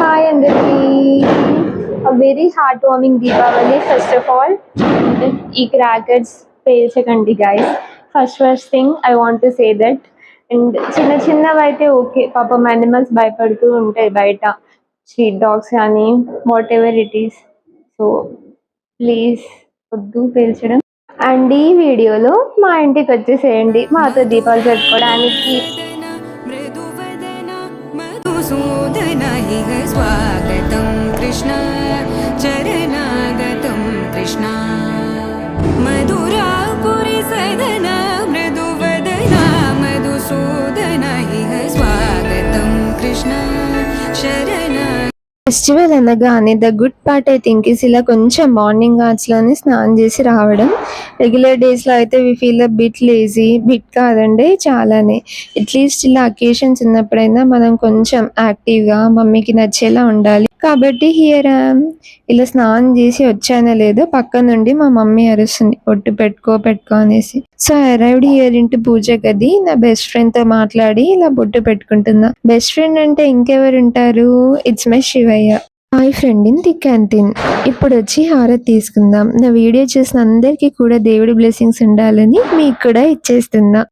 Hi అందరికీ. Very heart warming Deepavali first of all. ఈ crackers పేల్చకండి guys. First thing I want to say that. And చిన్న చిన్నవి అయితే ఓకే, పాపం యానిమల్స్ భయపడుతూ ఉంటాయి బయట, స్ట్రీట్ డాగ్స్ కానీ whatever it is. So please వద్దు పేల్చడం. అండ్ ఈ వీడియోలో మా ఇంటికి వచ్చేసేయండి మాతో దీపాలు జరుపుకోవడానికి. स्वागतं कृष्ण चरणागतं कृष्ण मधुरापुरी सदना मृदुवदना मधुसूदन इह स्वागतं कृष्ण शरणा. ఫెస్టివల్ అనగానే the good part I think is ఇలా కొంచెం మార్నింగ్ అవర్స్లోనే స్నానం చేసి రావడం. రెగ్యులర్ డేస్లో అయితే we feel a bit lazy, bit కాదండి చాలానే. అట్లీస్ట్ ఇలా అకేషన్స్ ఉన్నప్పుడైనా మనం కొంచెం యాక్టివ్గా మమ్మీకి నచ్చేలా ఉండాలి. కాబట్టి హియర్ ఇలా స్నానం చేసి వచ్చానో లేదో పక్క నుండి మా మమ్మీ అరుస్తుంది, ఒట్టు పెట్టుకో అనేసి. సో ఐ అరైవ్డ్ హియర్ ఇంటి పూజ గది. నా బెస్ట్ ఫ్రెండ్తో మాట్లాడి ఇలా బొట్టు పెట్టుకుంటున్నా. బెస్ట్ ఫ్రెండ్ అంటే ఇంకెవరు ఉంటారు, it's my Shivayya, my friend in the canteen. ఇప్పుడు వచ్చి హారతి తీసుకుందాం. నా వీడియో చూసిన అందరికీ కూడా దేవుడి బ్లెస్సింగ్స్ ఉండాలని మీకు కూడా ఇచ్చేస్తున్నా.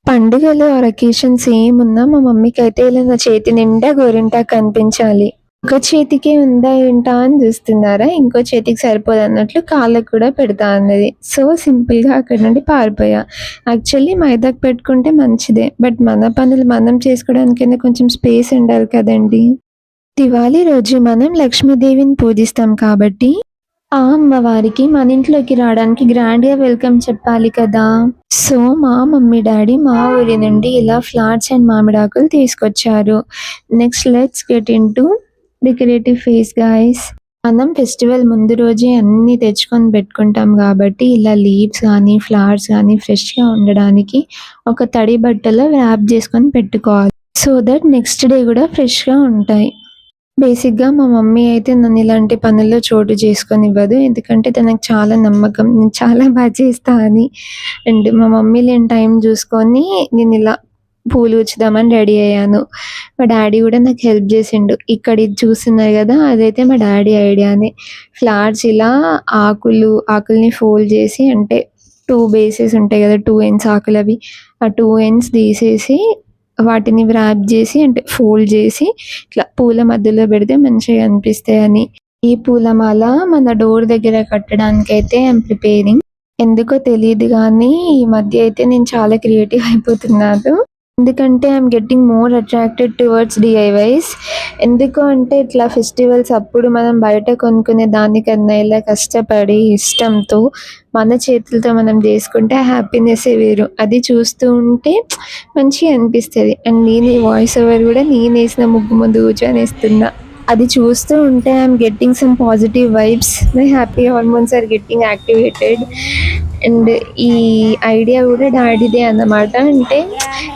పండుగలు ఆర్ అకేషన్స్ ఏమున్నా మా మమ్మీకి అయితే ఇలా నా చేతి నిండా గోరింటా కనిపించాలి. ఒక చేతికే ఉందా ఏంటా అని చూస్తున్నారా, ఇంకో చేతికి సరిపోదు అన్నట్లు కాళ్ళకు కూడా పెడతా అన్నది. సో సింపుల్గా అక్కడ నుండి పారిపోయా. యాక్చువల్లీ మైదాకు పెట్టుకుంటే మంచిదే, బట్ మన పనులు మనం చేసుకోవడానికైనా కొంచెం స్పేస్ ఉండాలి కదండి. దివాళీ రోజు మనం లక్ష్మీదేవిని పూజిస్తాం కాబట్టి ఆ అమ్మవారికి మన ఇంట్లోకి రావడానికి గ్రాండ్గా వెల్కమ్ చెప్పాలి కదా. సో మా మమ్మీ డాడీ మా ఊరి నుండి ఇలా ఫ్లవర్స్ అండ్ మామిడాకులు తీసుకొచ్చారు. Next let's get in to decorative face guys. మనం ఫెస్టివల్ ముందు రోజే అన్నీ తెచ్చుకొని పెట్టుకుంటాం కాబట్టి ఇలా లీవ్స్ కానీ ఫ్లవర్స్ కానీ ఫ్రెష్గా ఉండడానికి ఒక తడి బట్టలో ర్యాప్ చేసుకొని పెట్టుకోవాలి. సో దట్ నెక్స్ట్ డే కూడా ఫ్రెష్గా ఉంటాయి. బేసిక్గా మా మమ్మీ అయితే నన్ను ఇలాంటి పనుల్లో చోటు చేసుకొని ఇవ్వదు, ఎందుకంటే తనకు చాలా నమ్మకం నేను చాలా బాగా చేస్తా అని. అండ్ మా మమ్మీ లేని టైం చూసుకొని నేను ఇలా పూలు ఉంచుదామని రెడీ అయ్యాను. మా డాడీ కూడా నాకు హెల్ప్ చేసిండు. ఇక్కడ ఇది చూస్తున్నారు కదా, అదైతే మా డాడీ ఐడియానే. ఫ్లవర్స్ ఇలా ఆకుల్ని ఫోల్డ్ చేసి, అంటే 2 బేసెస్ ఉంటాయి కదా, 2 ends ఆకులు, అవి ఆ 2 ends తీసేసి వాటిని వ్రాప్ చేసి అంటే ఫోల్డ్ చేసి ఇట్లా పూల మధ్యలో పెడితే మంచిగా అనిపిస్తాయని. ఈ పూలమాల మన డోర్ దగ్గర కట్టడానికి అయితే ఐఎమ్ ప్రిపేరింగ్. ఎందుకో తెలియదు కానీ ఈ మధ్య అయితే నేను చాలా క్రియేటివ్ అయిపోతున్నాను. ఎందుకంటే I'm getting more attracted towards DIYs. ఎందుకు అంటే ఇట్లా ఫెస్టివల్స్ అప్పుడు మనం బయట కొనుక్కునే దానికన్నా ఇలా కష్టపడి ఇష్టంతో మన చేతులతో మనం చేసుకుంటే హ్యాపీనెస్ వేరు. అది చూస్తూ ఉంటే మంచిగా అనిపిస్తుంది. అండ్ నేను ఈ వాయిస్ ఓవర్ కూడా నేను వేసిన ముగ్గు ముందు కూర్చొని వేస్తున్నా. అది చూస్తూ ఉంటే I'm getting some positive vibes, my happy hormones are getting activated. And ఈ ఐడియా కూడా డాడీదే అన్నమాట. అంటే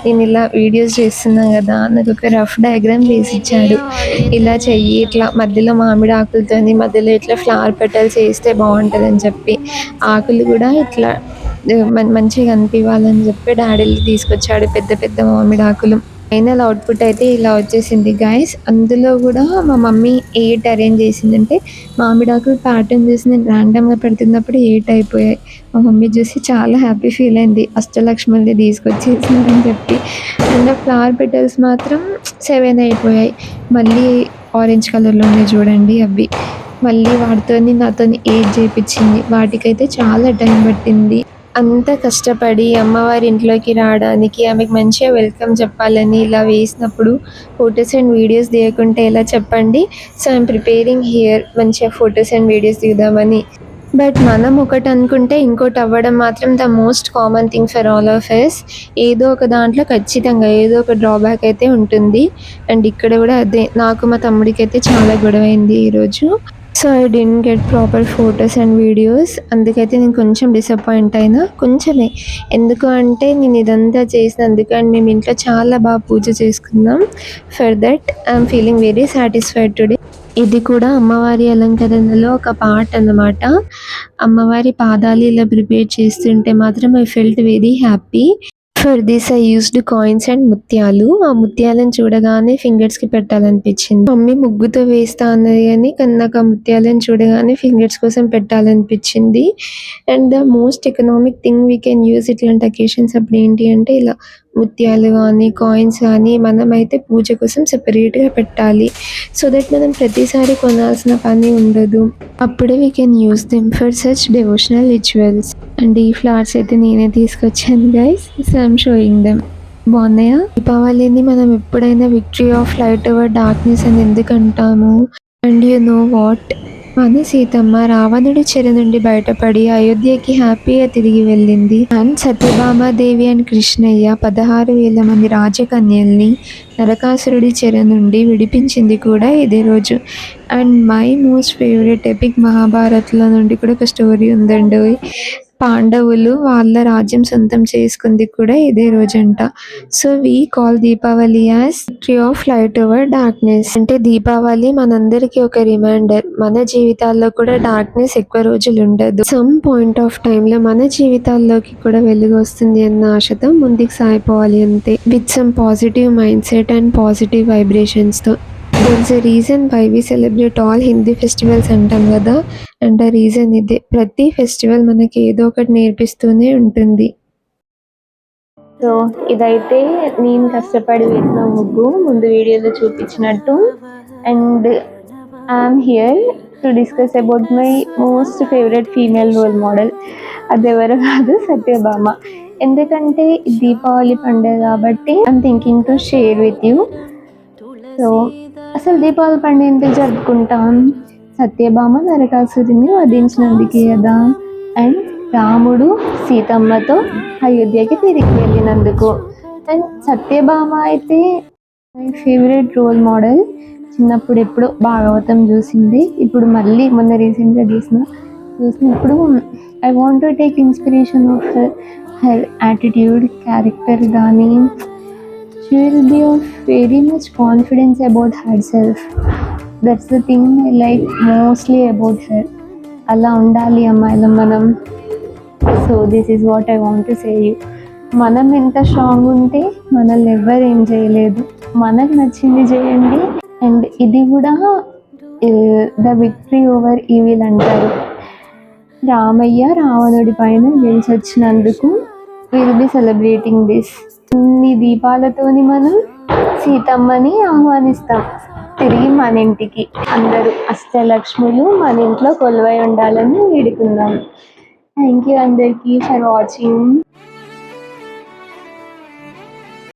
నేను ఇలా వీడియోస్ చేస్తున్నాను కదా, నాకు ఒక రఫ్ డయాగ్రామ్ వేసి ఇచ్చాడు. ఇలా చెయ్యి, ఇట్లా మధ్యలో మామిడి ఆకులతోని మధ్యలో ఇట్లా ఫ్లవర్ పెటల్స్ వేస్తే బాగుంటుందని చెప్పి, ఆకులు కూడా ఇట్లా మంచిగా కనిపించాలని చెప్పి డాడీ తీసుకొచ్చాడు పెద్ద పెద్ద మామిడి ఆకులు. ఫైనల్ అవుట్పుట్ అయితే ఇలా వచ్చేసింది గైస్. అందులో కూడా మా మమ్మీ 8 అరేంజ్ చేసిందంటే మామిడాకులు ప్యాటర్న్ చూసి నేను ర్యాండమ్గా పెడుతున్నప్పుడు 8 అయిపోయాయి. మా మమ్మీ చూసి చాలా హ్యాపీ ఫీల్ అయింది, అష్టలక్ష్మిది తీసుకొచ్చేసిందని చెప్పి. అండ్ ఫ్లవర్ పెటల్స్ మాత్రం 7 అయిపోయాయి. మళ్ళీ ఆరెంజ్ కలర్లో ఉన్నాయి చూడండి, అవి మళ్ళీ వాటితోని నాతోని 8 చేయించింది. వాటికైతే చాలా టైం పట్టింది. అంత కష్టపడి అమ్మవారి ఇంట్లోకి రావడానికి ఆమెకు మంచిగా వెల్కమ్ చెప్పాలని ఇలా వేసినప్పుడు ఫొటోస్ అండ్ వీడియోస్ తీయకుంటే ఎలా చెప్పండి. సో ఐఎమ్ ప్రిపేరింగ్ హియర్ మంచిగా ఫొటోస్ అండ్ వీడియోస్ తీద్దామని. బట్ మనం ఒకటి అనుకుంటే ఇంకోటి అవ్వడం మాత్రం the most common thing for all of us. ఏదో ఒక దాంట్లో ఖచ్చితంగా ఏదో ఒక డ్రాబ్యాక్ అయితే ఉంటుంది. అండ్ ఇక్కడ కూడా అదే, నాకు మా తమ్ముడికి అయితే చాలా గొడవైంది ఈరోజు. So I didn't get proper photos and videos. అందుకైతే నేను కొంచెం డిసప్పాయింట్ అయినా, కొంచెమే. ఎందుకు అంటే నేను ఇదంతా చేసినందుకు అండ్ మేము ఇంట్లో చాలా బాగా పూజ చేసుకున్నాం. For that I'm feeling very satisfied today. ఇది కూడా అమ్మవారి అలంకరణలో ఒక పార్ట్ అన్నమాట. అమ్మవారి పాదాలు ఇలా ప్రిపేర్ చేస్తుంటే మాత్రం I felt very happy. For this I used coins and ముత్యాలు. ఆ ముత్యాలను చూడగానే ఫింగర్స్‌కి పెట్టాలనిపించింది. మమ్మీ ముగ్గుతో వేస్తా అన్నది కానీ నాకు ఆ ముత్యాలను చూడగానే ఫింగర్స్ కోసం పెట్టాలనిపించింది. And the most economic thing we can use ఇట్లాంటి అకేషన్స్ అప్పుడు ఏంటి అంటే ఇలా ముత్యాలు కానీ, కాయిన్స్ కానీ మనమైతే పూజ కోసం సెపరేట్‌గా పెట్టాలి. సో దట్ మనం ప్రతిసారి కొనాల్సిన పని ఉండదు. అప్పుడే we can use them for such devotional rituals. And ఈ ఫ్లవర్స్ అయితే నేనే తీసుకొచ్చాను guys. So I'm showing them. బాగున్నాయా? దీపావళిని మనం ఎప్పుడైనా victory of light over darkness అని ఎందుకు అంటాము? And you know what? మన సీతమ్మ రావణుడి చెర నుండి బయటపడి అయోధ్యకి హ్యాపీగా తిరిగి వెళ్ళింది. అండ్ సత్యభామాదేవి అండ్ కృష్ణయ్య 16,000 మంది రాజకన్యల్ని నరకాసురుడి చెర నుండి విడిపించింది కూడా ఇదే రోజు. And my most favourite epic మహాభారత్లో నుండి కూడా ఒక స్టోరీ ఉందండి. పాండవులు వాళ్ళ రాజ్యం సొంతం చేసుకుంది కూడా ఇదే రోజంట. So we call Deepavali as victory of light over darkness. అంటే దీపావళి మనందరికీ ఒక రిమైండర్, మన జీవితాల్లో కూడా డార్క్నెస్ ఎక్కువ రోజులు ఉండదు. సమ్ పాయింట్ ఆఫ్ టైంలో మన జీవితాల్లోకి కూడా వెలుగు వస్తుంది అన్న ఆశతో ముందుకు సాగిపోవాలి అంతే, with some positive mindset and positive వైబ్రేషన్స్తో. There is a reason why we celebrate all Hindi festivals అంటాం కదా. అండ్ ఆ రీజన్ ఇదే, ప్రతి ఫెస్టివల్ మనకి ఏదో ఒకటి నేర్పిస్తూనే ఉంటుంది. సో ఇదైతే నేను కష్టపడి వేసిన ముగ్గు, ముందు వీడియోలో చూపించినట్టు. And I'm here to discuss about my most favourite female role model. అది ఎవరు కాదు, సత్యభామ. ఎందుకంటే దీపావళి పండుగ కాబట్టి I'm thinking to share with you. So అసలు దీపావళి పండుగ ఎందుకు జరుపుకుంటాం? సత్యభామ నరకాసురుడిని వధించినందుకే కదా. అండ్ రాముడు సీతమ్మతో అయోధ్యకి తిరిగి వెళ్ళినందుకు. అండ్ సత్యభామ అయితే మై ఫేవరెట్ రోల్ మోడల్. చిన్నప్పుడు ఎప్పుడో భాగవతం చూసింది, ఇప్పుడు మళ్ళీ మొన్న రీసెంట్గా చూసినప్పుడు I want to take inspiration of her attitude, character కానీ. She will be of very much confidence about herself. That's the thing I like mostly about her. అలా ఉండాలి అమ్మాయిలు మనం. So this is what I want to say you. మనం ఎంత strong ఉంటే మనల్ని ఎవ్వరు ఏం చేయలేదు. మనకు నచ్చింది చేయండి. అండ్ ఇది కూడా ద విక్టరీ ఓవర్ ఈవిల్ అంటారు. రామయ్య రావణుడి పైన గెలిచొచ్చినందుకు విల్ బి సెలబ్రేటింగ్ దిస్. ఇన్ని దీపాలతోని మనం సీతమ్మని ఆహ్వానిస్తాం తిరిగి మన ఇంటికి. అందరూ అష్టలక్ష్ములు మన ఇంట్లో కొలువై ఉండాలని వేడుకుందాం. థ్యాంక్ యూ అందరికీ ఫర్ వాచింగ్.